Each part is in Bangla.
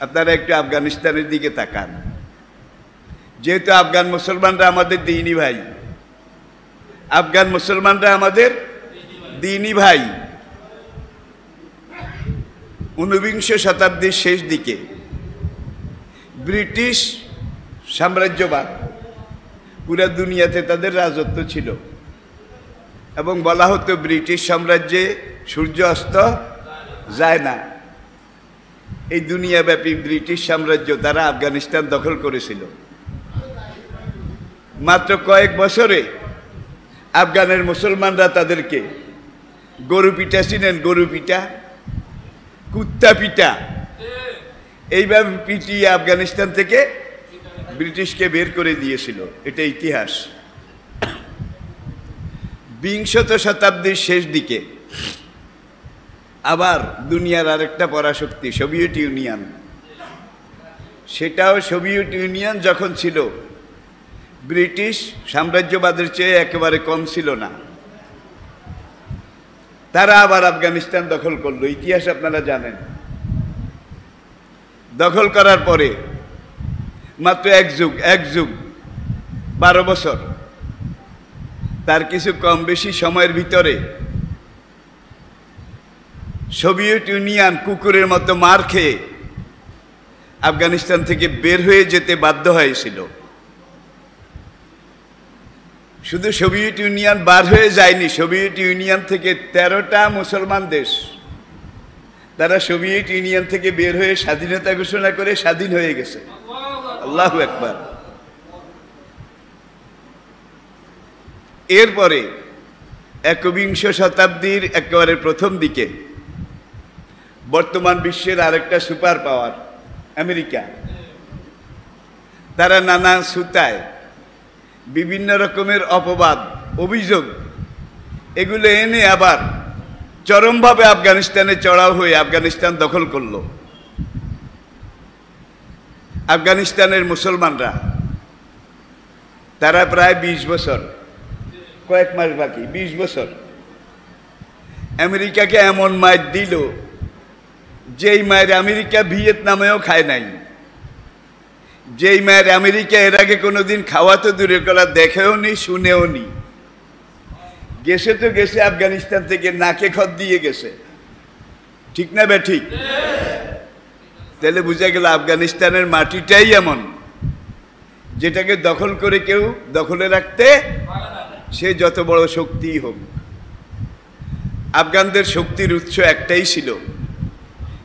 আপনারা একটু আফগানিস্তানের দিকে তাকান। যেহেতু আফগান মুসলমানরা আমাদের দ্বীনি ভাই, আফগান মুসলমানরা আমাদের দ্বীনি ভাই। 19বিংশ শতাব্দীর শেষ দিকে ব্রিটিশ সাম্রাজ্যবাদ পুরা দুনিয়াতে তাদের রাজত্ব ছিল এবং বলা হতো ব্রিটিশ সাম্রাজ্যে সূর্য অস্ত যায় না। এই দুনিয়াব্যাপী ব্রিটিশ সাম্রাজ্য তারা আফগানিস্তান দখল করেছিল। মাত্র কয়েক বছরে আফগানের মুসলমানরা তাদেরকে গরু পিঠা, চিনেন গরু পিঠা, কুত্তা পিঠা, এইভাবে পিটিয়ে আফগানিস্তান থেকে ব্রিটিশকে বের করে দিয়েছিল। এটা ইতিহাস। বিংশত শতাব্দীর শেষ দিকে আবার দুনিয়ার আরেকটা পরাশক্তি সোভিয়েত ইউনিয়ন, সেটাও সোভিয়েত ইউনিয়ন যখন ছিল ব্রিটিশ সাম্রাজ্যবাদের চেয়ে একেবারে কম ছিল না। তারা আবার আফগানিস্তান দখল করলো। ইতিহাস আপনারা জানেন। দখল করার পরে মাত্র এক যুগ 12 বছর, তার কিছু কম বেশি সময়ের ভিতরে সোভিয়েত ইউনিয়ন কুকুরের মতো মার খেয়ে আফগানিস্তান থেকে বের হয়ে যেতে বাধ্য হয়েছিল। শুধু সোভিয়েত ইউনিয়ন বার হয়ে যায়নি, সোভিয়েত ইউনিয়ন থেকে 13টা মুসলমান দেশ তারা সোভিয়েত ইউনিয়ন থেকে বের হয়ে স্বাধীনতা ঘোষণা করে স্বাধীন হয়ে গেছে। আল্লাহু আকবার। এরপরে 21বিংশ শতাব্দীর একেবারে প্রথম দিকে বর্তমান বিশ্বের আরেকটা সুপার পাওয়ার আমেরিকা, তারা নানা সুতায় বিভিন্ন রকমের অপবাদ, অভিযোগ এগুলো এনে আবার চরমভাবে আফগানিস্তানে চড়াও হয়ে আফগানিস্তান দখল করল। আফগানিস্তানের মুসলমানরা তারা প্রায় 20 বছর, কয়েক মাস বাকি 20 বছর আমেরিকাকে এমন মার দিল যেই মায়ের আমেরিকা ভিয়েতনামেও খায় নাই, যেই মায়ের আমেরিকা এর আগে কোনোদিন খাওয়া তো দূরের কথা দেখেও নি, শুনেও নি। গেছে তো গেছে আফগানিস্তান থেকে, নাকে খত দিয়ে গেছে। ঠিক না বে ঠিক? তাহলে বুঝা গেল আফগানিস্তানের মাটিটাই এমন যেটাকে দখল করে কেউ দখলে রাখতে, সে যত বড় শক্তিই হোক। আফগানদের শক্তির উৎস একটাই ছিল,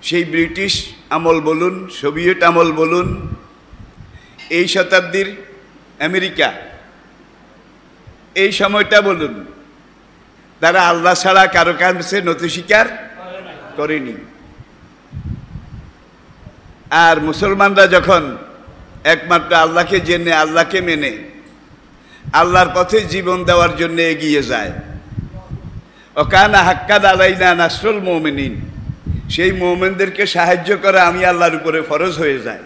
সেই ব্রিটিশ আমল বলুন, সোভিয়েত আমল বলুন, এই শতাব্দীর আমেরিকা, এই সময়টা বলুন, তারা আল্লাহ ছাড়া কারো কাছে নতি স্বীকার করেনি। আর মুসলমানরা যখন একমাত্র আল্লাহকে জেনে, আল্লাহকে মেনে আল্লাহর পথে জীবন দেওয়ার জন্য এগিয়ে যায়, ওকানা হাক্কান আলাইনা নাসরুল মুমিনিন, সেই মুমিনদেরকে সাহায্য করা আমি আল্লাহর উপরে ফরজ হয়ে যায়।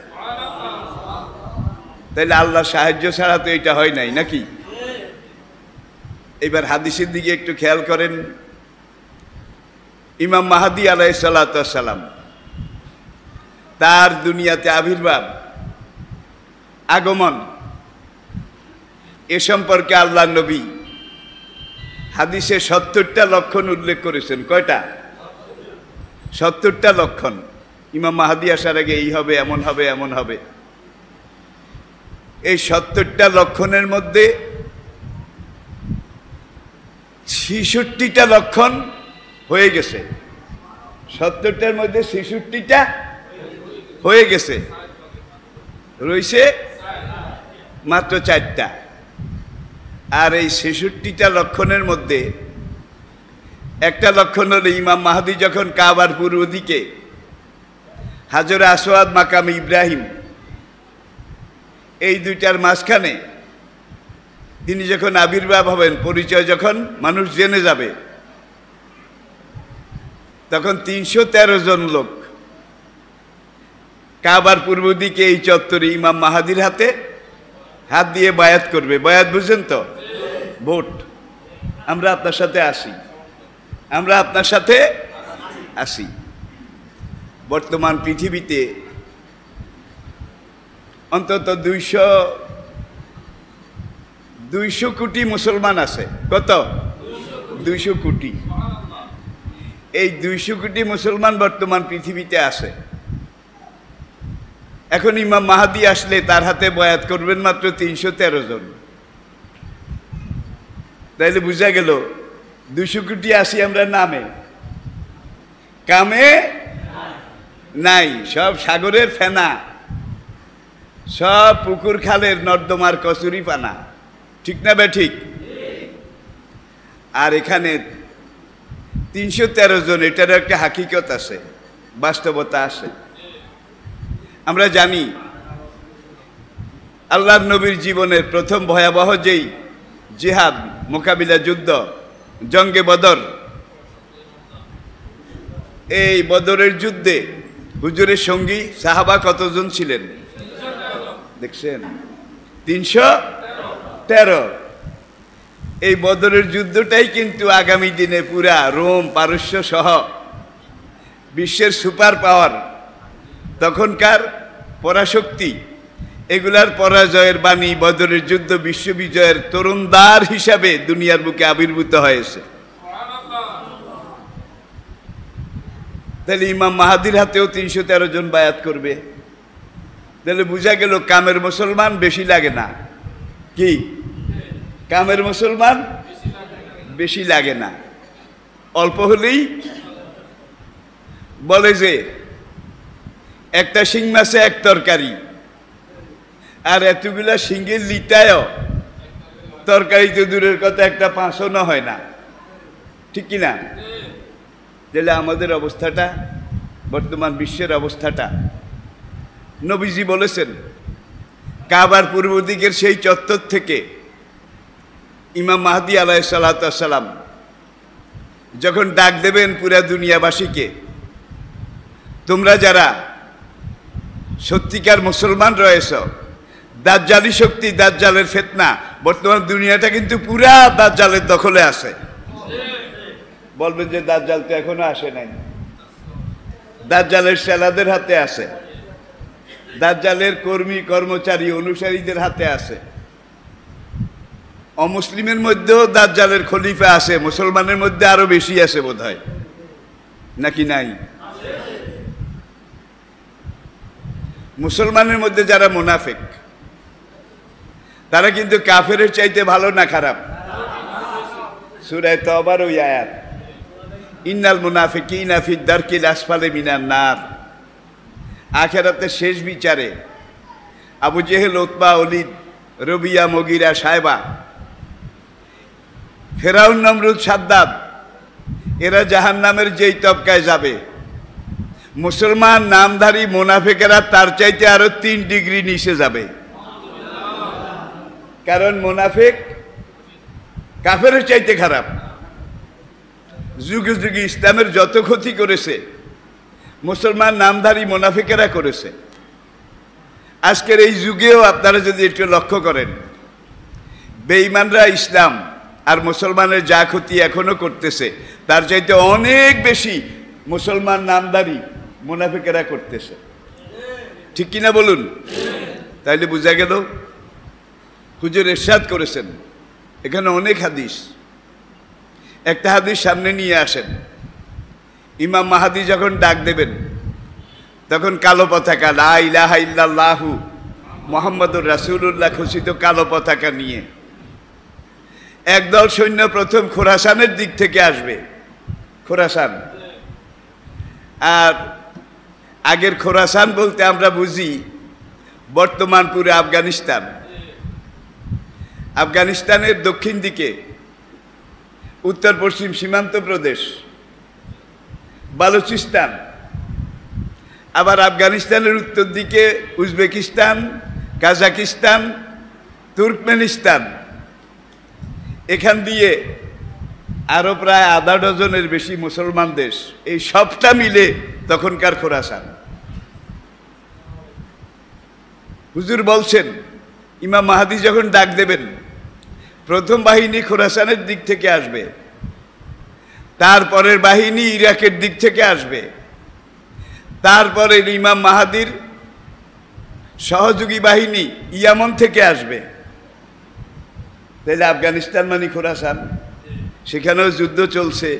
তাইলে আল্লাহর সাহায্য ছাড়া তো এটা হয় নাই নাকি? এবার হাদিসের দিকে একটু খেয়াল করেন। ইমাম মাহদী আলাইহিস সালাতু ওয়াস সালাম, তার দুনিয়াতে আবির্ভাব, আগমন, এ সম্পর্কে আল্লাহ নবী হাদিসে 70টা লক্ষণ উল্লেখ করেছেন। কয়টা? 70টা লক্ষণ। ইমাম মাহদী আসার আগে এই হবে, এমন হবে, এমন হবে। এই 70টা লক্ষণের মধ্যে 66টা লক্ষণ হয়ে গেছে। 70টার মধ্যে 66টা হয়ে গেছে, রয়েছে মাত্র 4টা। আর এই 66টা লক্ষণের মধ্যে একটা লক্ষণ হলো ইমাম মাহদী যখন কাবার পূর্ব দিকে হাজরে আসওয়াদ, মাকাম ইব্রাহিম, এই দুইটার মাঝখানে তিনি যখন আবির্ভাব হবেন, পরিচয় যখন মানুষ জেনে যাবে, তখন 313 জন লোক কাবার পূর্ব দিকে এই চত্বরে ইমাম মাহদীর হাতে হাত দিয়ে বায়াত করবে। বায়াত বুঝেন তো? ভোট। আমরা আপনার সাথে আসি, আমরা আপনার সাথে আসি। বর্তমান পৃথিবীতে অন্তত 200 কোটি মুসলমান আছে। কত? 200 কোটি। এই 200 কোটি মুসলমান বর্তমান পৃথিবীতে আছে। এখন ইমাম মাহাদি আসলে তার হাতে বয়াত করবেন মাত্র 313 জন। তাইলে বুঝা গেল 200 কোটি আসি আমরা নামে, কামে নাই। সব সাগরের ফেনা, সব পুকুর খালের নর্দমার কচুরি পানা। ঠিক না বে ঠিক? আর এখানে 313 জন, এটার একটা হাকিকত আছে, বাস্তবতা আছে। আমরা জানি আল্লাহর নবীর জীবনের প্রথম ভয়াবহ যেই জিহাদ, মোকাবিলা যুদ্ধ, জঙ্গে বদর, এই বদরের যুদ্ধে হুজুরের সঙ্গী সাহাবা কতজন ছিলেন দেখছেন? 313। এই বদরের যুদ্ধটাই কিন্তু আগামী দিনে পুরা রোম, পারস্য সহ বিশ্বের সুপার পাওয়ার, তখনকার পরাশক্তি, এগুলার পরাজয়ের বাণী বদরের যুদ্ধ বিশ্ববিজয়ের তরুণদ্বার হিসাবে দুনিয়ার বুকে আবির্ভূত হয়েছে। তাহলে ইমাম মাহাদির হাতেও 313 জন বায়াত করবে। তাহলে বোঝা গেল কামের মুসলমান বেশি লাগে না। কি কামের মুসলমান বেশি লাগে না, অল্প হলেই। বলে যে একটা শিং মাছে এক তরকারি, আর এতগুলা শিঙ্গের লিটায়ও তরকারি তো দূরের কথা, একটা পাঁচও হয় না। ঠিক কিনা? তাহলে আমাদের অবস্থাটা, বর্তমান বিশ্বের অবস্থাটা, নবীজি বলেছেন কাবার পূর্ব দিকের সেই চত্বর থেকে ইমাম মাহদী আলাইহিস সালাতু ওয়াস সালাম যখন ডাক দেবেন পুরা দুনিয়াবাসীকে, তোমরা যারা সত্যিকার মুসলমান রয়েছ, দাজ্জালি শক্তি, দাজ্জালের ফিতনা, বর্তমান দুনিয়াটা কিন্তু পুরা দাজ্জালের দখলে আছে। বলবেন যে দাজ্জাল তো এখনো আসে নাই। দাজ্জালের সেলাদের হাতে আছে, দাজ্জালের কর্মী কর্মচারী অনুসারীদের হাতে আছে। অমুসলিমের মধ্যেও দাজ্জালের খলিফা আছে, মুসলমানের মধ্যে আরো বেশি আছে বোধহয়, নাকি নাই? মুসলমানের মধ্যে যারা মুনাফিক, তারা কিন্তু কাফেরের চাইতে ভালো না খারাপ? সূরা তাওবার ওই আয়াত, ইন্নাল মুনাফিকিনা ফি দারকিল আসফালি মিনান নার। আখিরাতের শেষ বিচারে আবু জেহেল, উতবা, ওলীদ, রবিয়া, মুগীরা, সায়বা, ফেরাউন, নমরুদ, সাদ্দাদ, এরা জাহান্নামের যেই তবকায় যাবে, মুসলমান নামধারী মুনাফিকেরা তার চাইতে আরো 3 ডিগ্রি নিচে যাবে। কারণ মুনাফিক কাফেরের চাইতে খারাপ। যুগে যুগে ইসলামের যত ক্ষতি করেছে মুসলমান নামধারী মুনাফিকেরা করেছে। আজকের এই যুগেও আপনারা যদি একটু লক্ষ্য করেন, বেঈমানরা ইসলাম আর মুসলমানের যা ক্ষতি এখনো করতেছে, তার চাইতে অনেক বেশি মুসলমান নামধারী মুনাফিকেরা করতেছে। ঠিক কিনা বলুন? তাইলে বোঝা গেল হুজুর ইরশাদ করেছেন। এখানে অনেক হাদিস, একটা হাদিস সামনে নিয়ে আসেন। ইমাম মাহাদি যখন ডাক দেবেন, তখন কালো পতাকা, লা ইলাহা ইল্লাল্লাহু মুহাম্মাদুর রাসূলুল্লাহ খচিত কালো পতাকা নিয়ে একদল সৈন্য প্রথম খোরাসানের দিক থেকে আসবে। খোরাসান, আর আগের খোরাসান বলতে আমরা বুঝি বর্তমান পুরো আফগানিস্তান। আফগানিস্তানের দক্ষিণ দিকে উত্তর পশ্চিম সীমান্ত প্রদেশ বালুচিস্তান, আবার আফগানিস্তানের উত্তর দিকে উজবেকিস্তান, কাজাকিস্তান, তুর্কমেনিস্তান, এখান দিয়ে আরো প্রায় আধা ডজনের বেশি মুসলমান দেশ, এই সবটা মিলে তখনকার খোরাসান। হুজুর বলছেন ইমাম মাহাদি যখন ডাক দেবেন, প্রথম বাহিনী খোরাসানের দিক থেকে আসবে, তারপরের বাহিনী ইরাকের দিক থেকে আসবে, তারপরে ইমাম মাহাদির সহযোগী বাহিনী ইয়ামন থেকে আসবে, তাহলে আফগানিস্তান মানে খোরাসান, সেখানেও যুদ্ধ চলছে।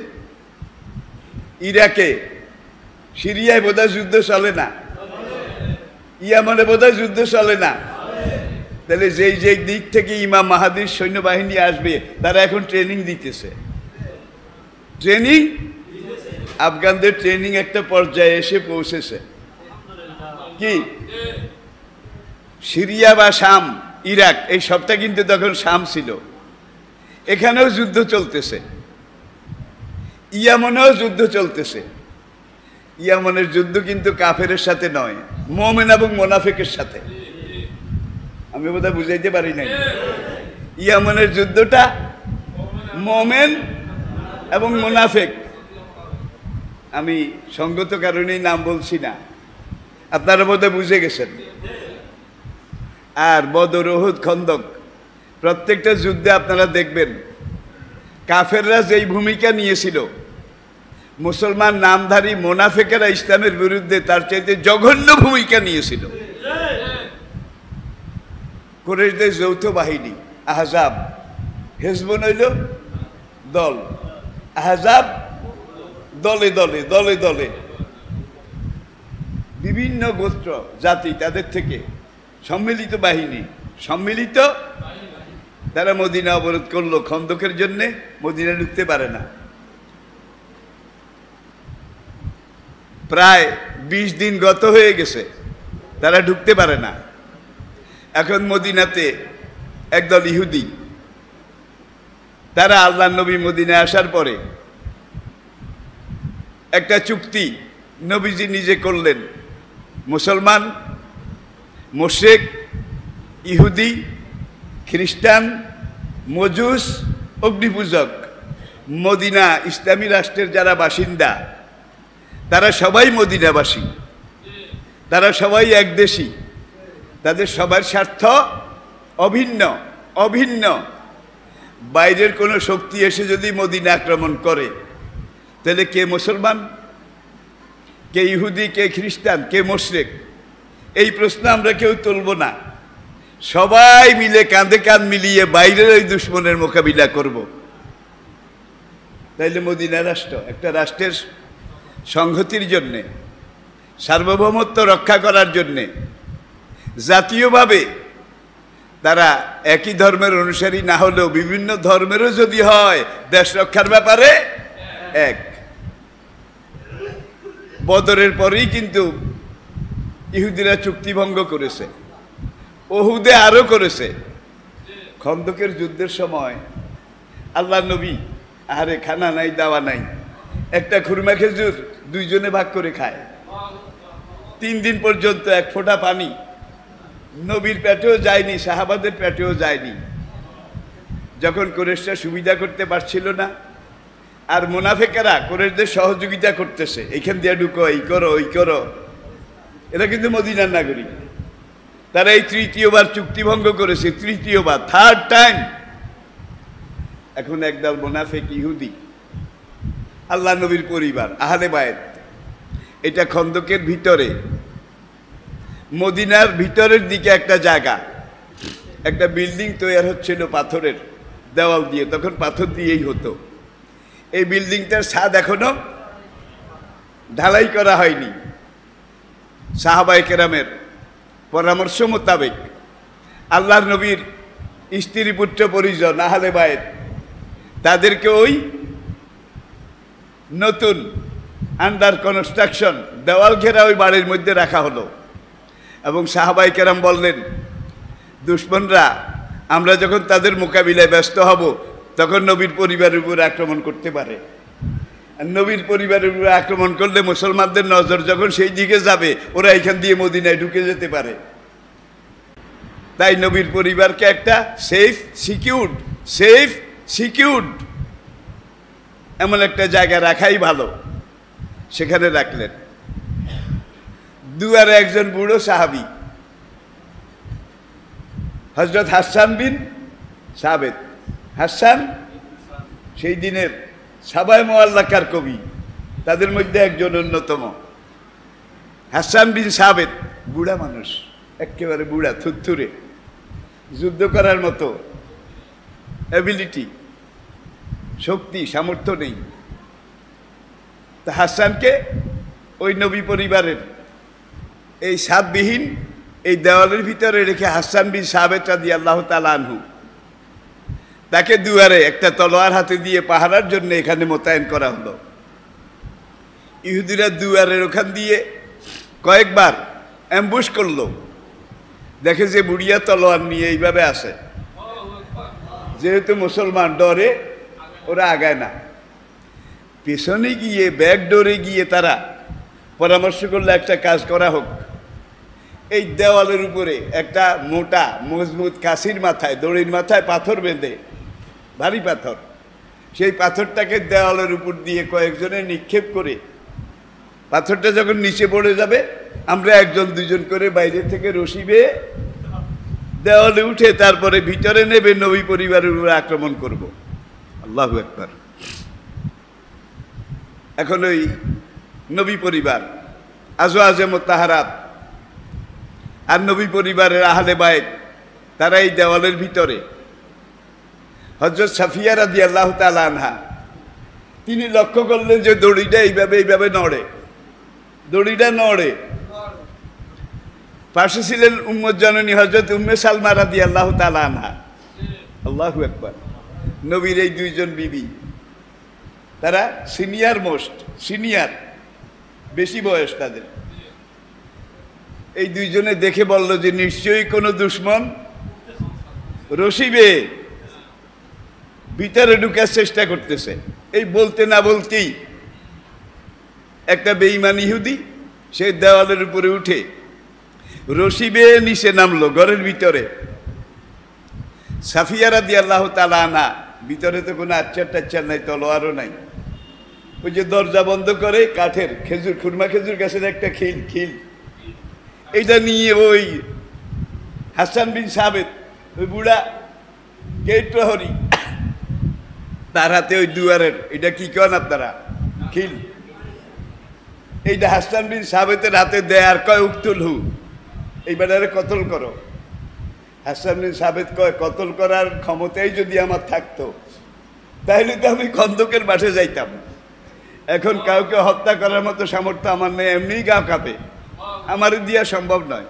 ইরাকে, সিরিয়ায় বোধহয় যুদ্ধ চলে না, ইয়ামনে বোধহয় যুদ্ধ চলে না। তাহলে যেই যেই দিক থেকে ইমাম মাহাদির সৈন্যবাহিনী আসবে তারা এখন ট্রেনিং দিতেছে। ট্রেনিং, আফগানদের ট্রেনিং একটা পর্যায়ে এসে পৌঁছেছে। কি সিরিয়া বা শাম, ইরাক, এই সবটা কিন্তু তখন শাম ছিল। এখানেও যুদ্ধ চলতেছে, ইয়ামনেও যুদ্ধ চলতেছে। ইয়ামনের যুদ্ধ কিন্তু কাফেরের সাথে নয়, মুমিন এবং মুনাফিকের সাথে। আমি বোধহয় বুঝাইতে পারি নাই। ইয়ামনের যুদ্ধটা মুমিন এবং মুনাফিক। আমি সঙ্গত কারণেই নাম বলছি না, আপনারা বোধহয় বুঝে গেছেন। আর বদর, উহুদ, খন্দক, প্রত্যেকটা যুদ্ধে আপনারা দেখবেন কাফেররা যেই ভূমিকা নিয়েছিল, মুসলমান নামধারী মুনাফিকেরা ইসলামের বিরুদ্ধে তার চাইতে জঘন্য ভূমিকা নিয়েছিল। কুরাইশদের যৌথ বাহিনী আহজাব, হিজবুন হইল দল, আহজাব দলে দলে দলে দলে, বিভিন্ন গোত্র জাতি তাদের থেকে সম্মিলিত বাহিনী, সম্মিলিত তারা মদিনা অবরোধ করলো খন্দকের জন্য। মদিনা ঢুকতে পারে না, প্রায় 20 দিন গত হয়ে গেছে, তারা ঢুকতে পারে না। এখন মদিনাতে একদল ইহুদি, তারা আল্লাহর নবী মদিনায় আসার পরে একটা চুক্তি নবীজি নিজে করলেন। মুসলমান, মুশরিক, ইহুদি, খ্রিস্টান, মজুস, অগ্নিপূজক, মদিনা ইসলামী রাষ্ট্রের যারা বাসিন্দা তারা সবাই মদিনাবাসী, তারা সবাই একদেশী, তাদের সবার স্বার্থ অভিন্ন অভিন্ন। বাইরের কোনো শক্তি এসে যদি মদিনা আক্রমণ করে, তাহলে কে মুসলমান, কে ইহুদি, কে খ্রিস্টান, কে মুশরিক, এই প্রশ্ন আমরা কেউ তুলব না। সবাই মিলে কাঁধে কাঁধ মিলিয়ে বাইরের ওই দুশ্মনের মোকাবিলা করব। তাইলে মদিনা রাষ্ট্র একটা রাষ্ট্রের সংহতির জন্যে, সার্বভৌমত্ব রক্ষা করার জন্যে, জাতীয়ভাবে তারা একই ধর্মের অনুসারী না হলেও বিভিন্ন ধর্মেরও যদি হয়, দেশ রক্ষার ব্যাপারে এক। বদরের পরেই কিন্তু ইহুদিরা চুক্তিভঙ্গ করেছে, উহুদে আরো করেছে। খন্দকের যুদ্ধের সময় আল্লাহ নবী, আরে খানা নাই, দাওয়া নাই, একটা খুরমা খেজুর দুইজনে ভাগ করে খায়। 3 দিন পর্যন্ত এক ফোঁটা পানি নবীর পেটেও যায়নি, সাহাবাদের পেটেও যায়নি। যখন কুরাইশরা সুবিধা করতে পারছিল না, আর মুনাফিকেরা কুরাইশদের সহযোগিতা করতেছে, এইখান দিয়ে ঢুকো, এই করো, ওই করো, এরা কিন্তু মদিনার নাগরিক। তারা এই তৃতীয়বার চুক্তিভঙ্গ করেছে, তৃতীয়বার, থার্ড টাইম। এখন একদল মুনাফিক ইহুদি, আল্লাহ নবীর পরিবার, আহলে বায়েত, এটা খন্দকের ভিতরে, মদিনার ভিতরের দিকে একটা জায়গা, একটা বিল্ডিং তৈরি হচ্ছিল পাথরের দেওয়াল দিয়ে, তখন পাথর দিয়েই হতো। এই বিল্ডিংটার ছাদ এখনো ঢালাই করা হয়নি। সাহাবায়ে কেরামের পরামর্শ মোতাবেক আল্লাহর নবীর স্ত্রী, পুত্র, পরিজন, আহলে বায়েত, তাদেরকে ওই নতুন আন্ডার কনস্ট্রাকশন দেওয়াল ঘেরা ওই বাড়ির মধ্যে রাখা হলো। এবং সাহাবায়ে কেরাম বললেন, দুশমনরা, আমরা যখন তাদের মোকাবিলায় ব্যস্ত হব, তখন নবীর পরিবারের উপর আক্রমণ করতে পারে। আর নবীর পরিবারের উপর আক্রমণ করলে মুসলমানদের নজর যখন সেই দিকে যাবে, ওরা এখান দিয়ে মদিনায় ঢুকে যেতে পারে। তাই নবীর পরিবারকে একটা সেফ সিকিউরড এমন একটা জায়গা রাখাই ভালো, সেখানে রাখলেন। দুয়ারে একজন বুড়ো সাহাবী, হযরত হাসান বিন সাবেত। হাসান সেই দিনের সাবায়ে মুআল্লাকার কবি, তাদের মধ্যে একজন অন্যতম। হাসান বিন সাবেত বুড়া মানুষ, একেবারে বুড়া থুরথুরে, যুদ্ধ করার মতো অ্যাবিলিটি, শক্তি, সামর্থ্য নেই। তা হাসানকে ওই নবী পরিবারের এই সাতবিহীন এই দেওয়ালের ভিতরে রেখে হাসান বিন সাবেত রাদিয়াল্লাহু তাআলা আনহু তাকে দুয়ারে একটা তলোয়ার হাতে দিয়ে পাহারার জন্য এখানে মোতায়েন করা হলো। ইহুদিরা দুয়ারের ওখান দিয়ে কয়েকবার অ্যাম্বুশ করলো, দেখে যে বুড়িয়া তলোয়ার নিয়ে এইভাবে আসে, যেহেতু মুসলমান ডরে ওরা আগায় না। পেছনে গিয়ে ব্যাক ডোরে গিয়ে তারা পরামর্শ করলে একটা কাজ করা হোক, এই দেওয়ালের উপরে একটা মোটা মজবুত কাশির মাথায়, দড়ির মাথায় পাথর বেঁধে, ভারী পাথর, সেই পাথরটাকে দেওয়ালের উপর দিয়ে কয়েকজনে নিক্ষেপ করে পাথরটা যখন নিচে পড়ে যাবে আমরা একজন দুজন করে বাইরে থেকে রশি বেয়ে দেওয়ালে উঠে তারপরে ভিতরে নেবে নবী পরিবারের উপরে আক্রমণ করব। আল্লাহু আকবার। এখন ওই নবী পরিবার আজওয়াজে মুতাহারাত আর নবী পরিবারের আহলে বাইত তারা এই দেওয়ালের ভিতরে, হযরত সাফিয়া রাদিয়াল্লাহু তাআলা আনহা তিনি লক্ষ্য করলেন যে দড়িটা এইভাবে নড়ে, দড়িটা নড়ে। পাশে ছিলেন উম্মত জননী হযরত উম্মে সালমা রাদিয়াল্লাহু তাআলা আনহা। আল্লাহু আকবার। নবীর এই দুইজন বিবি, তারা সিনিয়র, বেশি বয়স তাদের। এই দুইজনে দেখে বলল যে নিশ্চয়ই কোনো দুশমন রশি বেয়ে ভিতরে ঢুকার চেষ্টা করতেছে। এই বলতে না বলতেই একটা বেঈমান ইহুদি সে দেওয়ালের উপরে উঠে রশি বেয়ে নিচে নামলো ঘরের ভিতরে। সাফিয়া রাদিয়াল্লাহু তাআলা আনহা, ভিতরে তো কোনো আচ্ছার টাচ্ছার নাই, তলোয়ারও নাই, ওই যে দরজা বন্ধ করে কাঠের খুরমা খেজুর গাছের একটা খিল এইটা নিয়ে ওই হাসান বিন সাবেত, ওই বুড়া গেট প্রহরী, তার হাতে ওই দুয়ারের এটা কি কেন আপনারা খিল, এইটা হাসান বিন সাবেতের হাতে দেয় আর কয় উক্তুল হু, এই বেটারে কতল করো। হাসান বিন সাবেত কয় কতল করার ক্ষমতাই যদি আমার থাকতো তাহলে তো আমি খন্দকের মাঠে যাইতাম, এখন কাউকে হত্যা করার মতো সামর্থ্য আমার নেই, এমনিই গা কাঁপে, আমার দিয়া সম্ভব নয়।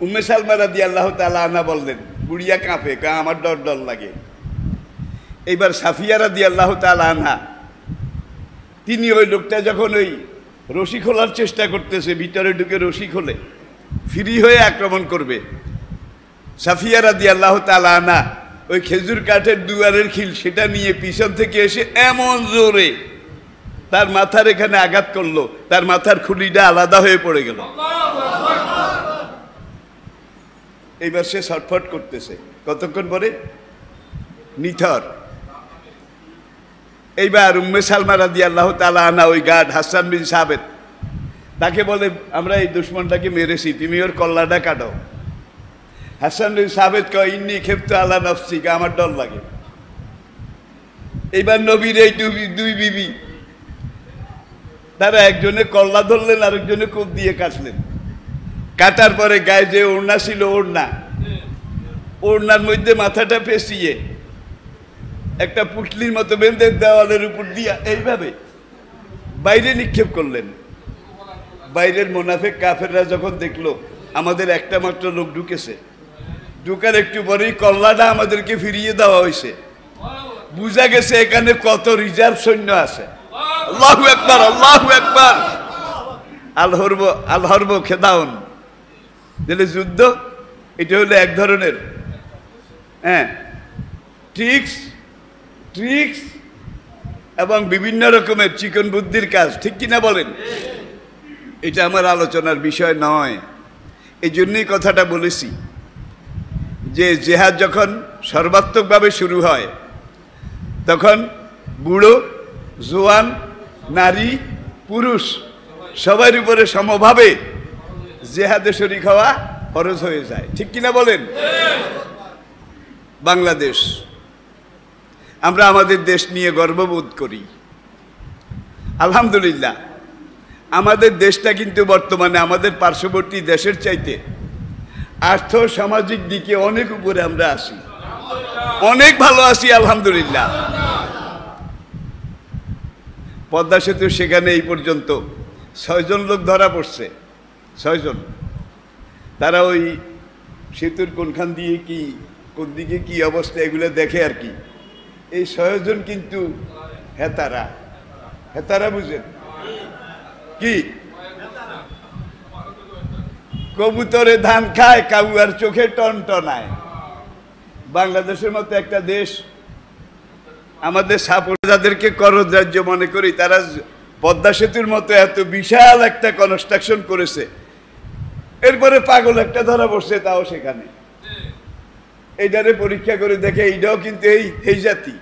উম্মে সালমা রাদিয়াল্লাহু তাআলা আনহা বললেন, বুড়িয়া কাঁপে, আমার ডর লাগে। এইবার সাফিয়া রাদিয়াল্লাহু তাআলা আনহা তিনি ওই লোকটা যখন ওই রশি খোলার চেষ্টা করতেছে, ভিতরে ঢুকে রশি খোলে ফ্রি হয়ে আক্রমণ করবে, সাফিয়া রাদিয়াল্লাহু তাআলা আনহা ওই খেজুর কাঠের দুয়ারের খিল সেটা নিয়ে পিছন থেকে এসে এমন জোরে তার মাথার এখানে আঘাত করলো, তার মাথার খুলিটা আলাদা হয়ে পড়ে গেল। এইবার সে ছটফট করতেছে, কতক্ষণ পরে নিথর। এইবার উম্মে সালমা রাদিয়াল্লাহু তাআলা আনহা ওই গার্ড হাসান বিন সাবেত তাকে বলে, আমরা এই দুশমনটাকে মেরেছি, তুমি ওর কল্লাটা কাটো। হাসান বিন সাবেত কয়, ইন্নী খেপ্তু আলা নফসি, আমার ডর লাগে। এইবার নবীর এই দুই বিবি তারা একজনে কল্লা ধরলেন, আরেকজনে কোপ দিয়ে কাটলেন। কাটার পরে গায়ে যে ওড়না ছিল, ওড়নার মধ্যে মাথাটা পেঁচিয়ে একটা পুটলির মতো বেঁধে দেওয়ালের উপর দিয়া এইভাবে বাইরে নিক্ষেপ করলেন। বাইরের মোনাফেক কাফেররা যখন দেখলো আমাদের একটা মাত্র লোক ঢুকেছে, ঢুকার একটু পরেই কল্লাটা আমাদেরকে ফিরিয়ে দেওয়া হয়েছে, বুঝা গেছে এখানে কত রিজার্ভ সৈন্য আছে। আল্লাহু আকবার, আল্লাহু আকবার। আল হরব খেদাউন, দিলে যুদ্ধ এটা হলো এক ধরনের ট্রিক্স এবং বিভিন্ন রকমের চিকন বুদ্ধির কাজ, ঠিক কিনা বলেন? এটা আমার আলোচনার বিষয় নয়, এই জন্যই কথাটা বলেছি যে জেহাদ যখন সর্বাত্মকভাবে শুরু হয় তখন বুড়ো, জোয়ান, নারী, পুরুষ সবার উপরে সমভাবে জেহাদে শরীক হওয়া ফরজ হয়ে যায়, ঠিক কিনা বলেন? বাংলাদেশ, আমরা আমাদের দেশ নিয়ে গর্ববোধ করি, আলহামদুলিল্লাহ। আমাদের দেশটা কিন্তু বর্তমানে আমাদের পার্শ্ববর্তী দেশের চাইতে আর্থ সামাজিক দিকে অনেক উপরে আমরা আছি, অনেক ভালো আছি আলহামদুলিল্লাহ। পদ্মা সেতু সেখানে এই পর্যন্ত 6 জন লোক ধরা পড়ছে, 6 জন। তারা ওই সেতুর কোনখান দিয়ে কি, কোন দিকে কি অবস্থা এগুলো দেখে আর কি। এই 6 জন কিন্তু হেতারা, হেতারা বুঝেন কি? কবুতরে ধান খায়, কাউয়ার চোখে টনটনায়। বাংলাদেশের মতো একটা দেশ, আমাদের সাপোর্ট যাদেরকে কররাজ্য মনে করি, তারা পদ্মা সেতুর মতো এত বিশাল একটা কনস্ট্রাকশন করেছে, এরপরে পাগল একটা ধরা পড়ছে, তাও সেখানে। এইটারে পরীক্ষা করে দেখে এইটাও কিন্তু এই জাতি,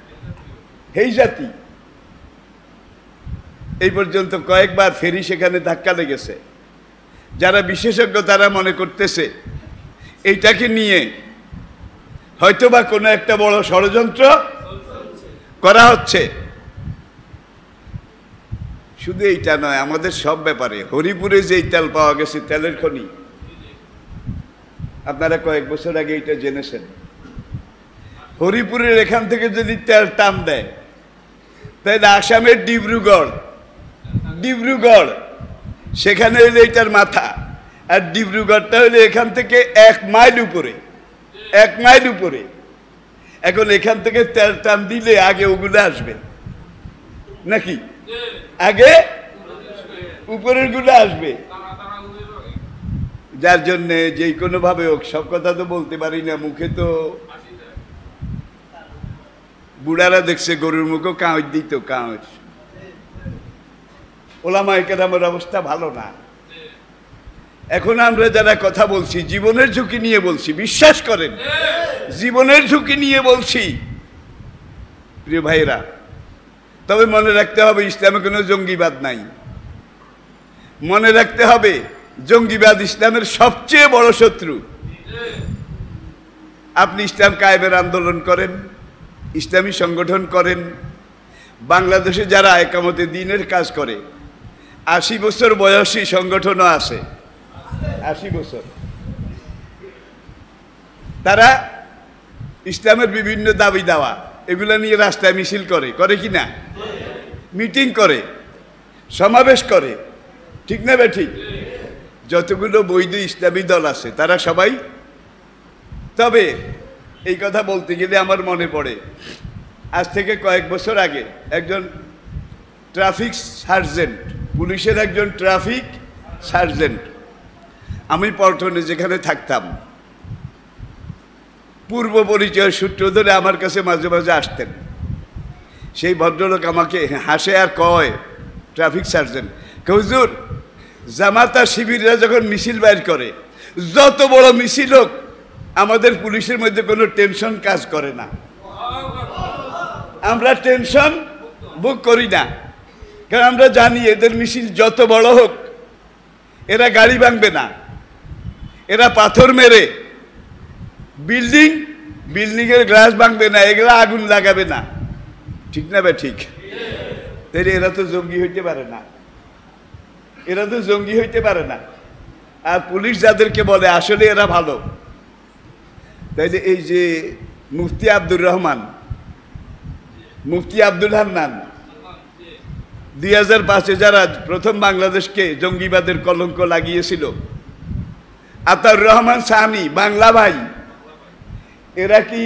এই জাতি। এই পর্যন্ত কয়েকবার ফেরি সেখানে ধাক্কা লেগেছে। যারা বিশেষজ্ঞ তারা মনে করতেছে এইটাকে নিয়ে হয়তোবা কোনো একটা বড় ষড়যন্ত্র করা হচ্ছে। শুধু এইটা নয়, আমাদের সব ব্যাপারে। হরিপুরে যে তেল পাওয়া গেছে, তেলের খনি, আপনারা কয়েক বছর আগে এটা জেনেছেন। হরিপুরের এখান থেকে যদি তেল টান দেয়, তাহলে আসামের ডিব্রুগড় সেখানে হইলে এটার মাথা, আর ডিব্রুগড়টা হইলে এখান থেকে 1 মাইল উপরে, 1 মাইল উপরে। এখন এখান থেকে তেল টান দিলে আগে ওগুলো আসবে নাকি? আগে উপরের গুলো আসবে। যার জন্যে যে কোনো ভাবে হোক, সব কথা তো বলতে পারি না, মুখে তো বুড়ারা দেখছে গরুর মুখও কাঁচ দিত, কাঁচ। ওলামায়ে কেরামের অবস্থা ভালো না। এখন আমরা যারা কথা বলছি, জীবনের ঝুঁকি নিয়ে বলছি, বিশ্বাস করেন, জীবনের ঝুঁকি নিয়ে বলছি প্রিয় ভাইরা। তবে মনে রাখতে হবে ইসলামে কোনো জঙ্গিবাদ নাই। মনে রাখতে হবে জঙ্গিবাদ ইসলামের সবচেয়ে বড় শত্রু। আপনি ইসলাম কায়েমের আন্দোলন করেন, ইসলামী সংগঠন করেন। বাংলাদেশে যারা একামতে দ্বীনের কাজ করে, 80 বছর বয়সী সংগঠনও আছে, 80 বছর। তারা ইসলামের বিভিন্ন দাবি দাওয়া এগুলা নিয়ে রাস্তায় মিছিল করে কি না? মিটিং করে, সমাবেশ করে, ঠিক না বে ঠিক? যতগুলো বৈধ ইসলামী দল আছে তারা সবাই। তবে এই কথা বলতে গেলে আমার মনে পড়ে, আজ থেকে কয়েক বছর আগে একজন ট্রাফিক সার্জেন্ট, পুলিশের একজন ট্রাফিক সার্জেন্ট, আমি পল্টনে যেখানে থাকতাম, পূর্ব পরিচয় সূত্র ধরে আমার কাছে মাঝে মাঝে আসতেন। সেই ভদ্রলোক আমাকে হাসে আর কয়, ট্রাফিক সার্জেন্ট, হুজুর, জামাতা শিবিররা যখন মিছিল বাইর করে, যত বড় মিছিল হোক, আমাদের পুলিশের মধ্যে কোনো টেনশন কাজ করে না। আমরা টেনশন বুক করি না, কারণ আমরা জানি এদের মিছিল যত বড় হোক, এরা গাড়ি ভাঙবে না, এরা পাথর মেরে বিল্ডিংয়ের গ্লাস ভাঙবে না, এগুলা আগুন লাগাবে না, ঠিক না ভাই? ঠিক। তাইলে এরা তো জঙ্গি হইতে পারে না, এরা তো জঙ্গি হইতে পারে না। আর পুলিশ যাদেরকে বলে আসলে এরা ভালো। তাইলে এই যে মুফতি আব্দুর রহমান, মুফতি আব্দুল হান্নান, 2005-এ যারা প্রথম বাংলাদেশকে জঙ্গিবাদের কলঙ্ক লাগিয়েছিল, আতাউর রহমান সাহানি, বাংলা ভাই, এরা কি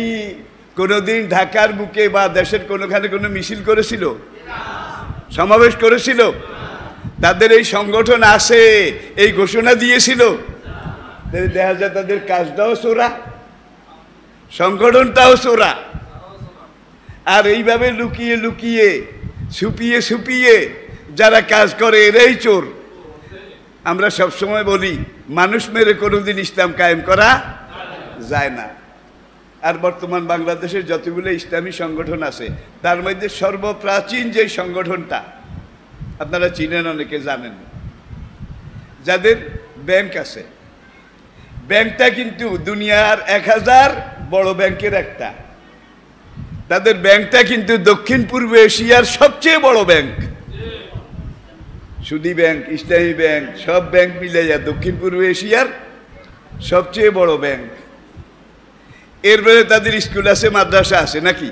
কোনোদিন ঢাকার বুকে বা দেশের কোনোখানে কোনো মিছিল করেছিল, সমাবেশ করেছিল? তাদের এই সংগঠন আছে, এই ঘোষণা দিয়েছিল? দেখা যায় তাদের কাজটাও চোরা, সংগঠনটাও চোরা। আর এইভাবে লুকিয়ে লুকিয়ে, ছুপিয়ে ছুপিয়ে যারা কাজ করে, এরাই চোর। আমরা সবসময় বলি, মানুষ মেরে কোনোদিন ইসলাম কায়েম করা যায় না। আর বর্তমান বাংলাদেশের যতগুলো ইসলামী সংগঠন আছে, তার মধ্যে সর্বপ্রাচীন যে সংগঠনটা আপনারা চিনেন, অনেকে জানেন, যাদের ব্যাংক আছে, ব্যাংকটা কিন্তু দুনিয়ার 1000 বড় ব্যাংকের একটা। তাদের ব্যাংকটা কিন্তু দক্ষিণ পূর্ব এশিয়ার সবচেয়ে বড় ব্যাংক। সুদী ব্যাংক, ইসলামী ব্যাংক, সব ব্যাংক মিলে দক্ষিণ পূর্ব এশিয়ার সবচেয়ে বড় ব্যাংক। এরপরে তাদের স্কুল আছে, মাদ্রাসা আছে নাকি?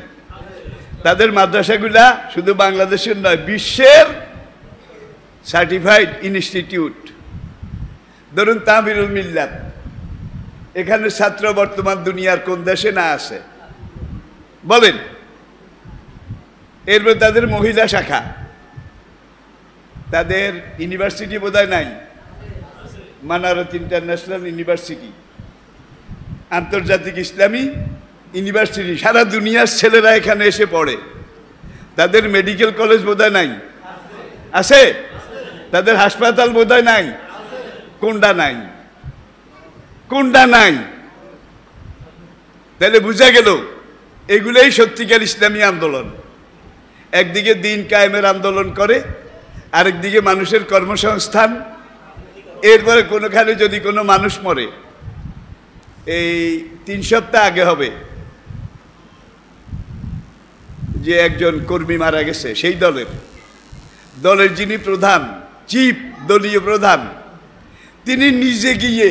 তাদের মাদ্রাসাগুলা শুধু বাংলাদেশের নয়, বিশ্বের সার্টিফাইড ইনস্টিটিউট। ধরুন তামিরুল মিল্লাত, এখানে ছাত্র বর্তমান দুনিয়ার কোন দেশে না আছে বলেন? এরপর তাদের মহিলা শাখা, তাদের ইউনিভার্সিটি বোধহয় নাই, মানারত ইন্টারন্যাশনাল ইউনিভার্সিটি, আন্তর্জাতিক ইসলামী ইউনিভার্সিটি, সারা দুনিয়ার ছেলেরা এখানে এসে পড়ে। তাদের মেডিকেল কলেজ বোধহয় নাই, আছে? তাদের হাসপাতাল বোধহয় নাই, কোনটা নাই? কোনটা নাই? তাহলে বুঝা গেল এগুলোই সত্যিকার ইসলামী আন্দোলন। একদিকে দিন কায়েমের আন্দোলন করে, আরেকদিকে মানুষের কর্মসংস্থান। এরপরে কোনোখানে যদি কোনো মানুষ মরে, এই 3 সপ্তাহ আগে হবে যে একজন কর্মী মারা গেছে, সেই দলের যিনি প্রধান, চিফ দলীয় প্রধান, তিনি নিজে গিয়ে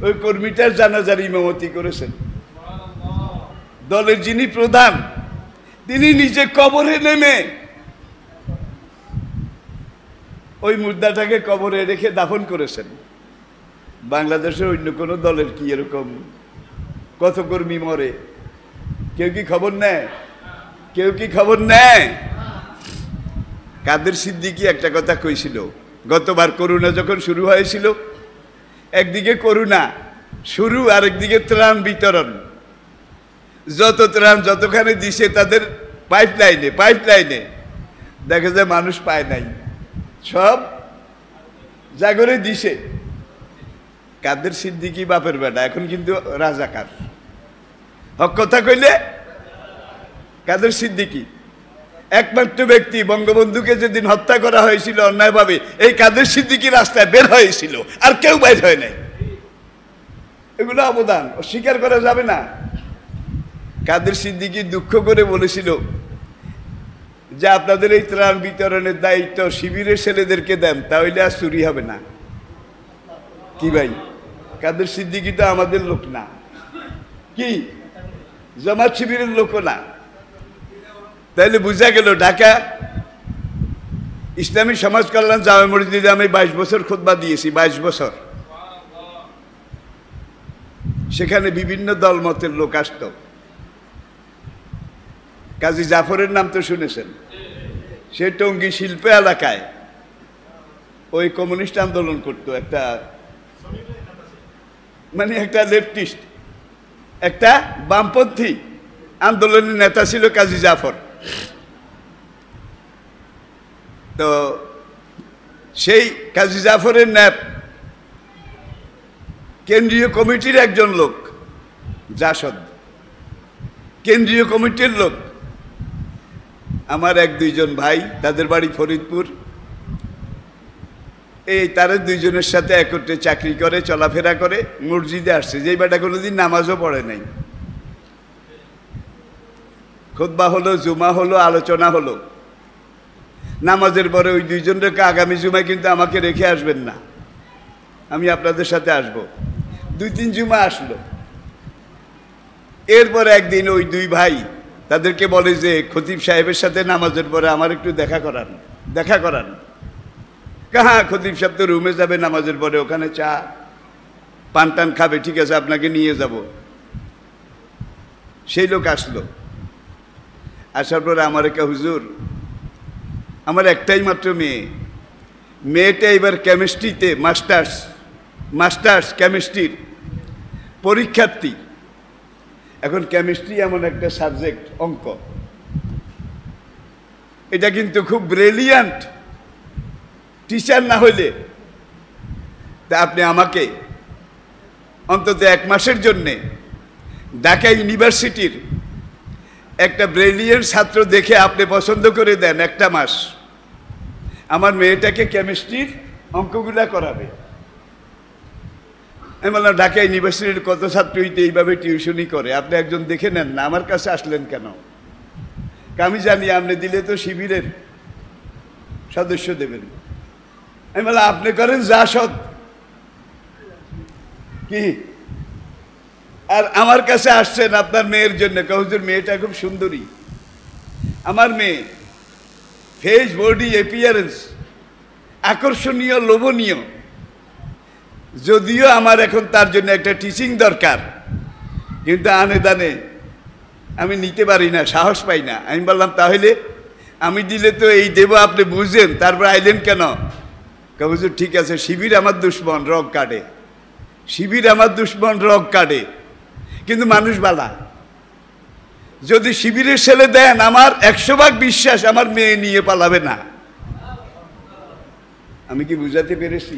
ওই কর্মীটার জানাজার ইমামতি করেছেন। দলের যিনি প্রধান তিনি নিজে কবরে নেমে ওই মুর্দাটাকে কবরে রেখে দাফন করেছেন। বাংলাদেশের অন্য কোনো দলের কি এরকম কত কর্মী মরে? কেউ কি খবর নেয়? কেউ কি খবর নেয়? কাদের সিদ্দিকী একটা কথা কইছিল গতবার, করোনা যখন শুরু হয়েছিল, একদিকে করোনা শুরু, আরেকদিকে ত্রাণ বিতরণ। যত ত্রাণ যতখানে দিছে তাদের পাইপলাইনে দেখা যায় মানুষ পায় নাই, সব জাগরে দিছে। কাদের সিদ্দিকী বাপের বেটা, এখন কিন্তু রাজাকার। হক কথা কইলে কাদের সিদ্দিকী একমাত্র ব্যক্তি, বঙ্গবন্ধুকে যেদিন হত্যা করা হয়েছিল অন্যায়ভাবে, এই কাদের সিদ্দিকী রাস্তায় বের হয়েছিল, আর কেউ বাইর হয় নাই। এগুলো অবদান অস্বীকার করা যাবে না। কাদের সিদ্দিকী দুঃখ করে বলেছিল যে আপনাদের এই ত্রাণ বিতরণের দায়িত্ব শিবিরের ছেলেদেরকে দেন, তাহলে আর চুরি হবে না। কি ভাই, কাদের সিদ্দিকী তো আমাদের লোক না, কি জামাত শিবিরের লোকও না। তাইলে বুঝা গেল ঢাকা ইসলামী সমাজ কল্যাণ জামে মসজিদে আমি 22 বছর খুতবা দিয়েছি, 22 বছর। সেখানে বিভিন্ন দলমতের লোক আসত। কাজী জাফরের নাম তো শুনেছেন, সে টঙ্গী শিল্প এলাকায় ওই কমিউনিস্ট আন্দোলন করতো, একটা মানে একটা লেফটিস্ট, একটা বামপন্থী আন্দোলনের নেতা ছিল কাজী জাফর। তো সেই কাজী জাফরের ন্যাপ কেন্দ্রীয় কমিটির একজন লোক, জাসদ কেন্দ্রীয় কমিটির লোক। আমার 1-2 ভাই, তাদের বাড়ি ফরিদপুর, এই তারা 2 জনের সাথে একত্রে চাকরি করে, চলাফেরা করে, মসজিদে আসছে। যেই বেটা কোনোদিন নামাজও পড়ে নাই। খুতবা হলো, জুমা হলো, আলোচনা হলো। নামাজের পরে ওই 2 জনকে আগামী জুমায় কিন্তু আমাকে রেখে আসবেন না, আমি আপনাদের সাথে আসব। 2-3 জুমা আসলো। এরপর একদিন ওই 2 ভাই তাদেরকে বলে যে খতিব সাহেবের সাথে নামাজের পরে আমার একটু দেখা করান। কাহা, খতিব সাহেব তো রুমে যাবে নামাজের পরে, ওখানে চা পান টান খাবে, ঠিক আছে আপনাকে নিয়ে যাব। সেই লোক আসলো। আসার পরে আমার একটা হুজুর, আমার একটাই মাত্র মেয়েটা এবার কেমিস্ট্রিতে মাস্টার্স কেমিস্ট্রির পরীক্ষার্থী। এখন কেমিস্ট্রি এমন একটা সাবজেক্ট, অঙ্ক, এটা কিন্তু খুব ব্রিলিয়ান্ট। টিচার না হইলে তা আপনি আমাকে অন্তত 1 মাসের জন্যে ঢাকা ইউনিভার্সিটির একটা ব্রিলিয়ান্ট ছাত্র দেখে আপনি পছন্দ করে দেন, 1 মাস আমার মেয়েটাকে কেমিস্ট্রির অঙ্কগুলা করাবে। আমি বললাম ঢাকা ইউনিভার্সিটির কত ছাত্রই তো এইভাবে টিউশনই করে, আপনি একজন দেখে নেন না, আমার কাছে আসলেন কেন? আমি জানি আপনি দিলে তো শিবিরের সদস্য দেবেন। আমি বললাম আপনি করেন জাসদ, কি আর আমার কাছে আসছেন আপনার মেয়ের জন্য, হুজুর মেয়েটা খুব সুন্দরী, আমার মেয়ে ফেস বডি অ্যাপিয়ারেন্স আকর্ষণীয় লোভনীয়, যদিও আমার এখন তার জন্য একটা টিচিং দরকার, কিন্তু আনে দানে আমি নিতে পারি না, সাহস পাই না। আমি বললাম তাহলে আমি দিলে তো এই দেব, আপনি বুঝেন, তারপর আইলেন কেন? হুজুর ঠিক আছে, শিবির আমার দুশ্মন, রগ কাটে, শিবির আমার দুশ্মন, রগ কাটে, কিন্তু মানুষ বালা। যদি শিবিরের ছেলে দেন, আমার 100 ভাগ বিশ্বাস আমার মেয়ে নিয়ে পালাবে না। আমি কি বুঝাতে পেরেছি?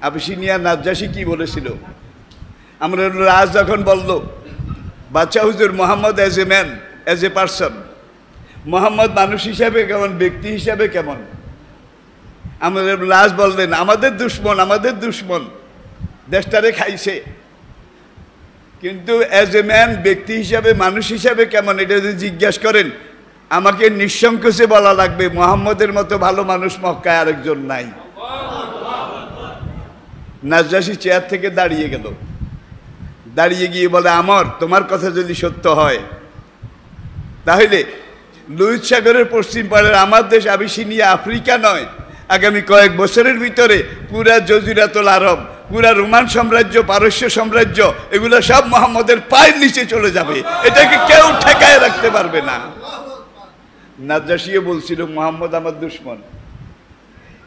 আবিসিনিয়া নাজ্জাশী কি বলেছিল? আমরা রাজ যখন বলল বাচ্চা হুজুর Mohammad as a man, as a person, Mohammad মানুষ হিসাবে কেমন, ব্যক্তি হিসাবে কেমন? আমাদের রাজ বললেন আমাদের দুশ্মন, আমাদের দুশ্মন, দেশটারে খাইছে, কিন্তু অ্যাজ এ ম্যান, ব্যক্তি হিসাবে, মানুষ হিসাবে কেমন, এটা যদি জিজ্ঞাসা করেন আমাকে নিঃসংকোচে বলা লাগবে মোহাম্মদের মতো ভালো মানুষ মক্কায় আরেকজন নাই। নাজ্জাশী চেয়ার থেকে দাঁড়িয়ে গেল, দাঁড়িয়ে গিয়ে বলে আমর, তোমার কথা যদি সত্য হয় তাহলে লোহিত সাগরের পশ্চিম পাড়ের আমার দেশ আবিসিনিয়া আফ্রিকা নয়, আগামী কয়েক বছরের ভিতরে পুরা জজিরাতুল আরব, পুরা রোমান সাম্রাজ্য, পারস্য সাম্রাজ্য, এগুলো সব মোহাম্মদের পায়ের নিচে চলে যাবে, এটাকে কেউ ঠেকায় রাখতে পারবে না। নাজ্জাশীও বলছিল মোহাম্মদ আমার দুশ্মন,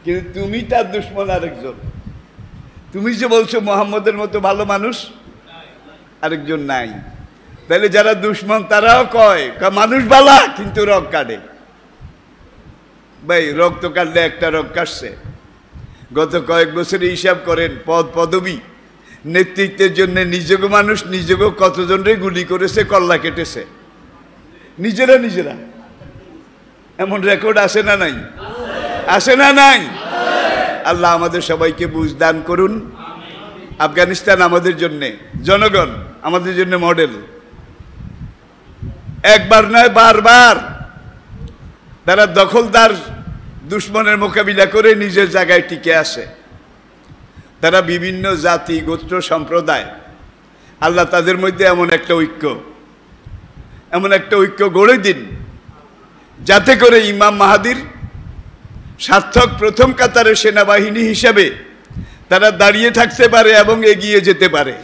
কিন্তু তুমি তার দুশ্মন আরেকজন। তুমি যে বলছো মোহাম্মদের মতো ভালো মানুষ আরেকজন নাই, তাহলে যারা দুশ্মন তারাও কয় মানুষ বালা কিন্তু রগ কাটে। ভাই রক্ত কাটলে একটা রগ কাটছে। গত কয়েক বছরে হিসাব করেন, পদ পদবী, নেতৃত্বের জন্য নিজেকে মানুষ নিজেকে কতজনরে গুলি করেছে, কল্লা কেটেছে, নিজেরা নিজেরা। এমন রেকর্ড আছে না নাই? আছে না নাই? আল্লাহ আমাদের সবাইকে বুঝ দান করুন। আফগানিস্তান আমাদের জন্য, জনগণ আমাদের জন্য মডেল। একবার নয় বারবার তারা দখলদার দুশ্মনের মোকাবিলা করে নিজের জায়গায় টিকে আসে। তারা বিভিন্ন জাতি, গোত্র, সম্প্রদায়, আল্লাহ তাদের মধ্যে এমন একটা ঐক্য গড়ে দিন যাতে করে ইমাম মাহাদির সার্থক প্রথম কাতারের সেনাবাহিনী হিসাবে তারা দাঁড়িয়ে থাকতে পারে এবং এগিয়ে যেতে পারে।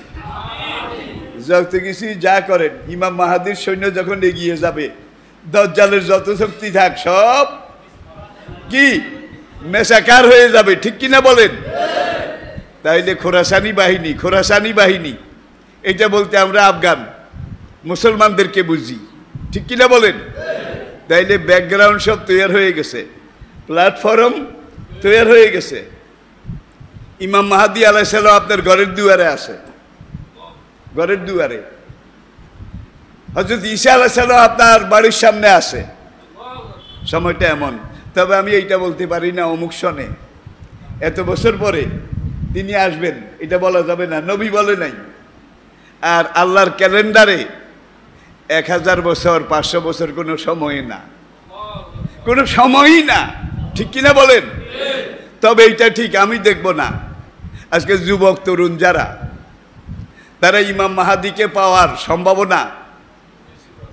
যত কিছু যা করেন, ইমাম মাহাদির সৈন্য যখন এগিয়ে যাবে, দজ্জালের যত শক্তি থাক সব কি মেসাকার হয়ে যাবে, ঠিক কিনা বলেন? তাইলে খোরাসানি বাহিনী এটা বলতে আমরা আফগান মুসলমানদেরকে বুঝি, ঠিক কিনা বলেন? তাইলে ব্যাকগ্রাউন্ড সব তৈরি হয়ে গেছে, প্ল্যাটফর্ম তৈরি হয়ে গেছে। ইমাম মাহাদি আলাইহিস সালাম আপনার ঘরের দুয়ারে আসে, ঘরের দুয়ারে। হযরত ঈসা আলাইহিস সালাম আপনার বাড়ির সামনে আসে। সময়টা এমন। তবে আমি এইটা বলতে পারি না অমুক সনে এত বছর পরে তিনি আসবেন, এটা বলা যাবে না, নবী বলে নাই। আর আল্লাহর ক্যালেন্ডারে 1000 বছর 500 বছর কোনো সময় না, কোনো সময়ই না, ঠিক কিনা বলেন? তবে এইটা ঠিক আমি দেখব না আজকে যুবক তরুণ যারা, তারা ইমাম মাহাদিকে পাওয়ার সম্ভাবনা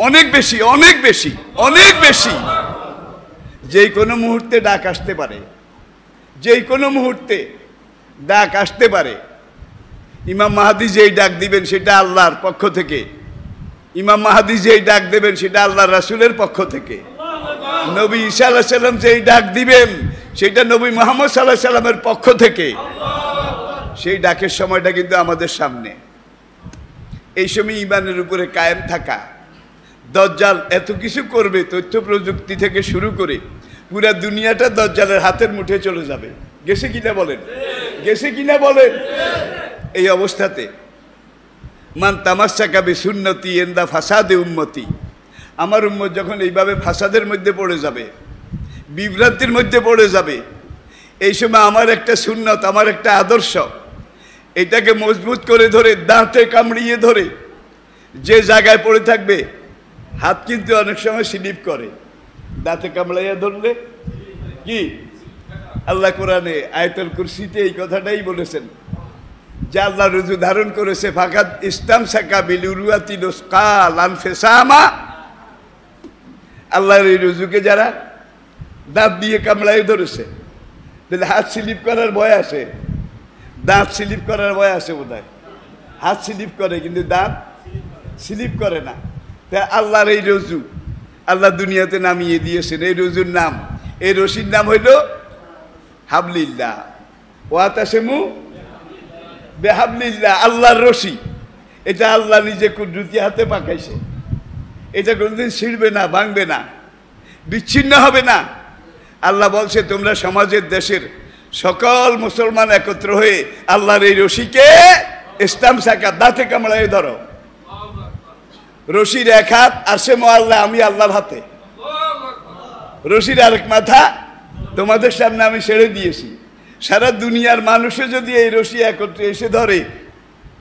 অনেক বেশি, অনেক বেশি, অনেক বেশি। যে কোনো মুহূর্তে ডাক আসতে পারে, যে কোনো মুহূর্তে ডাক আসতে পারে। ইমাম মাহাদি যেই ডাক দিবেন সেটা আল্লাহর পক্ষ থেকে, ইমাম মাহাদি যেই ডাক দেবেন সেটা আল্লাহর রাসূলের পক্ষ থেকে। নবী ঈসা আলাইহিস সালাম যেই ডাক দিবেন সেটা নবী মুহাম্মদ সাল্লাল্লাহু আলাইহি সাল্লামের পক্ষ থেকে। সেই ডাকের সময়টা কিন্তু আমাদের সামনে। এই সময় ঈমানের উপরে কায়েম থাকা। দজ্জাল এত কিছু করবে, তথ্য প্রযুক্তি থেকে শুরু করে পুরা দুনিয়াটা দজ্জালের হাতের মুঠে চলে যাবে। গেছে কিনা বলেন? গেছে কিনা বলেন? এই অবস্থাতে মান তামাসসাকা বিসুন্নতি ইনদা ফাসাদে উম্মতি, আমার উম্মত যখন এইভাবে ফাসাদের মধ্যে পড়ে যাবে, বিভ্রান্তির মধ্যে পড়ে যাবে, এই সময় আমার একটা সুন্নত, আমার একটা আদর্শ, এটাকে মজবুত করে ধরে দাঁতে কামড়িয়ে ধরে যে জায়গায় পড়ে থাকবে, হাত কিন্তু অনেক সময় স্লিপ করে, দাঁতে কামড়াইয়া ধরলে কি? আল্লাহ কোরআনে আয়াতুল কুরসিতে এই কথাটাই বলেছেন, যে আল্লাহ রুজু ধারণ করেছে ফাকাদ ইস্তামসাকা বিল উরওয়াতিল উসকা লান ফিসামা, আল্লাহর এই রুজুকে যারা দাঁত দিয়ে কামড়ায় ধরেছে, তাহলে হাত স্লিপ করার ভয় আছে, দাঁত স্লিপ করার ভয় আছে বোধহয়। হাত স্লিপ করে কিন্তু দাঁত স্লিপ করে না। তাই আল্লাহর এই রুজু আল্লাহ দুনিয়াতে নামিয়ে দিয়েছেন। এই রুজুর নাম, এই রশির নাম হইল হাবলিল্লাহ। ওয়াতাসিমু বিহাবলিল্লাহ, আল্লাহর রশি। এটা আল্লাহ নিজে কুদরতি হাতে পাকাইছে। এটা কোনোদিন ছিঁড়বে না, ভাঙবে না, বিচ্ছিন্ন হবে না। আল্লাহ বলছে তোমরা সমাজের দেশের সকল মুসলমান একত্র হয়ে আল্লাহর এই রশিকে ইস্তামসাকা দাঁতে কামড়ায় ধরো। রশির এক হাত আরশে মুআল্লা, আমি আল্লাহর হাতে। রশির আরেক মাথা তোমাদের সামনে আমি ছেড়ে দিয়েছি। সারা দুনিয়ার মানুষে যদি এই রশি একত্রে এসে ধরে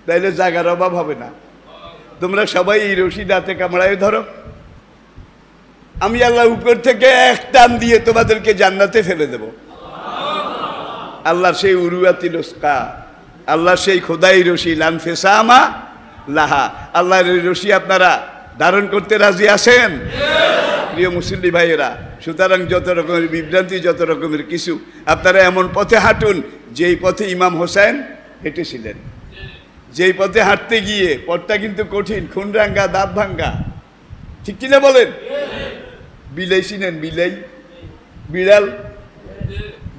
তাইলে জায়গার অভাব হবে না। তোমরা সবাই এই রশি দাঁতে কামড়ায় ধরো, আমি আল্লাহ উপর থেকে এক টান দিয়ে তোমাদেরকে জান্নাতে ফেলে দেব। আল্লাহ সেই উরওয়াতিল উসকা, আল্লাহ সেই খোদাই রশি লান ফিসামা লাহা। আল্লাহর এই রশি আপনারা ধারণ করতে রাজি আছেন? প্রিয় মুসল্লি ভাইয়েরা, সুতরাং যত রকমের বিভ্রান্তি, যত রকমের কিছু, আপনারা এমন পথে হাঁটুন যেই পথে ইমাম হোসেন হেঁটেছিলেন। যেই পথে হাঁটতে গিয়ে পথটা কিন্তু কঠিন, খুনরাঙ্গা, দাঁত ভাঙ্গা, ঠিক কিনা বলেন? বিলাই চিনেন? বিলাই, বিড়াল,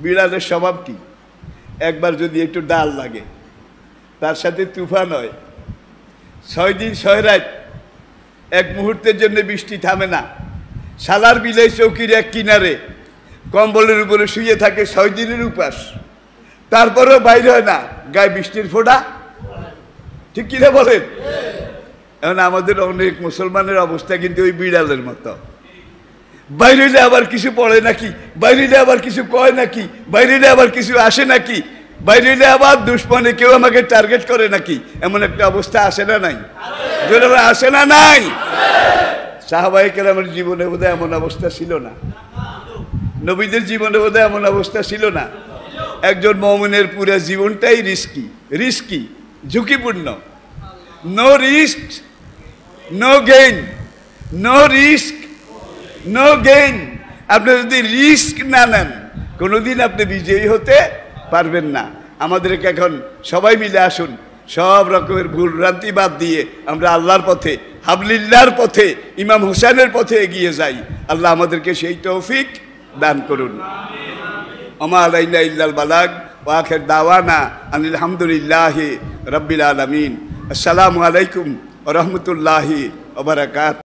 বিড়ালের স্বভাব কি? একবার যদি একটু ডাল লাগে তার সাথে তুফান হয়, 6 দিন 6 রাত এক মুহূর্তের জন্য বৃষ্টি থামে না। সালার বিলাই চৌকির এক কিনারে কম্বলের উপরে শুয়ে থাকে 6 দিনের উপাস, তারপরেও বাইরে হয় না, গায়ে বৃষ্টির ফোঁটা, ঠিক কিনা বলেন? এখন আমাদের অনেক মুসলমানের অবস্থা কিন্তু ওই বিড়ালের মতো। বাইরে আবার কিছু পড়ে নাকি, বাইরে আবার কিছু কয় নাকি, বাইরে আবার কিছু আসে নাকি, বাইরে আবার দুশ্মনে কেউ আমাকে টার্গেট করে নাকি, এমন একটা অবস্থা আসে না নাই? আসে না নাই? সাহাবায়ে কেরামের জীবনে বোধহয় এমন অবস্থা ছিল না, নবীদের জীবনে বোধহয় এমন অবস্থা ছিল না। একজন মুমিনের পুরো জীবনটাই রিস্কি, ঝুঁকিপূর্ণ। No risk no gain, no risk no gain. আপনি যদি রিস্ক না নেন কোনোদিন আপনি বিজয়ী হতে পারবেন না। আমাদেরকে এখন সবাই মিলে আসুন, সব রকমের ভুল ভ্রান্তি বাদ দিয়ে আমরা আল্লাহর পথে, হাবলিল্লাহর পথে, ইমাম হোসেনের পথে এগিয়ে যাই। আল্লাহ আমাদেরকে সেই তৌফিক দান করুন। ওমা আলাইনা ইল্লাল বালাগ ওয়া আখির দাওয়ানা আনিল হামদুলিল্লাহি রাব্বিল আলামিন। আসসালামু আলাইকুম ওয়া রাহমাতুল্লাহি ওয়া বারাকাতুহু।